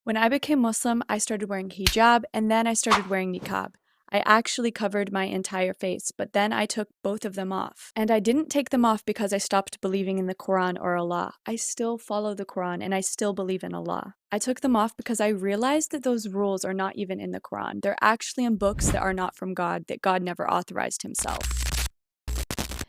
When I became Muslim, I started wearing hijab and then I started wearing niqab. I actually covered my entire face, but then I took both of them off. And I didn't take them off because I stopped believing in the Quran or Allah. I still follow the Quran and I still believe in Allah. I took them off because I realized that those rules are not even in the Quran. They're actually in books that are not from God, that God never authorized himself.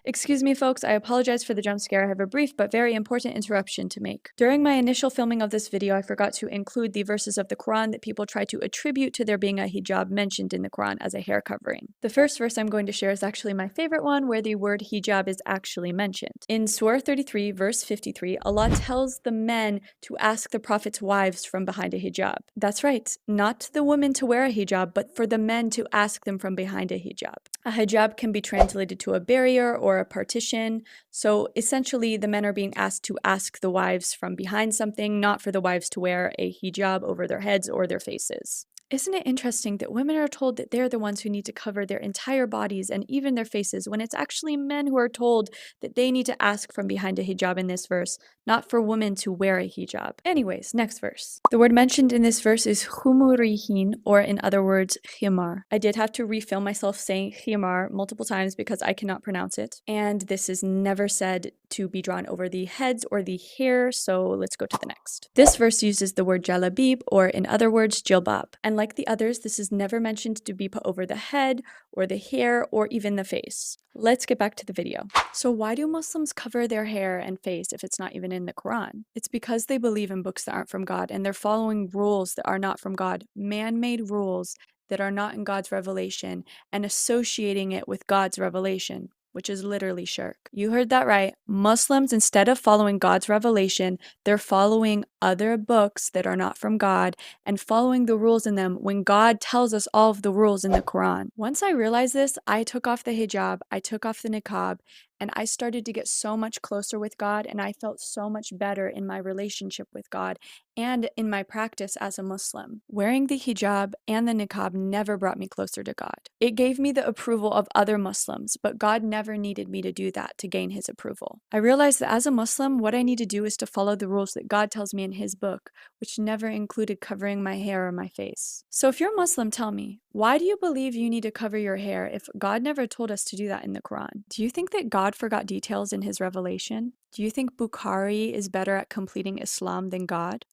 Excuse me, folks, I apologize for the jump scare. I have a brief but very important interruption to make. During my initial filming of this video, I forgot to include the verses of the Quran that people try to attribute to there being a hijab mentioned in the Quran as a hair covering. The first verse I'm going to share is actually my favorite one, where the word hijab is actually mentioned. In Surah 33, verse 53, Allah tells the men to ask the Prophet's wives from behind a hijab. That's right, not the women to wear a hijab, but for the men to ask them from behind a hijab. A hijab can be translated to a barrier or a partition. So essentially, the men are being asked to ask the wives from behind something, not for the wives to wear a hijab over their heads or their faces. Isn't it interesting that women are told that they're the ones who need to cover their entire bodies and even their faces, when it's actually men who are told that they need to ask from behind a hijab in this verse, not for women to wear a hijab? Anyways, next verse. The word mentioned in this verse is khumurihin, or in other words, khimar. I did have to refilm myself saying khimar multiple times because I cannot pronounce it. And this is never said to be drawn over the heads or the hair, so let's go to the next. This verse uses the word jalabib, or in other words, jilbab. And like the others, this is never mentioned to be put over the head or the hair or even the face. Let's get back to the video. So why do Muslims cover their hair and face if it's not even in the Quran? It's because they believe in books that aren't from God and they're following rules that are not from God, man-made rules that are not in God's revelation, and associating it with God's revelation, which is literally shirk. You heard that right. Muslims, instead of following God's revelation, they're following other books that are not from God and following the rules in them when God tells us all of the rules in the Quran. Once I realized this, I took off the hijab, I took off the niqab, and I started to get so much closer with God, and I felt so much better in my relationship with God and in my practice as a Muslim. Wearing the hijab and the niqab never brought me closer to God. It gave me the approval of other Muslims, but God never needed me to do that to gain his approval. I realized that as a Muslim, what I need to do is to follow the rules that God tells me in his book, which never included covering my hair or my face. So if you're Muslim, tell me, why do you believe you need to cover your hair if God never told us to do that in the Quran? Do you think that God forgot details in his revelation? Do you think Bukhari is better at completing Islam than God?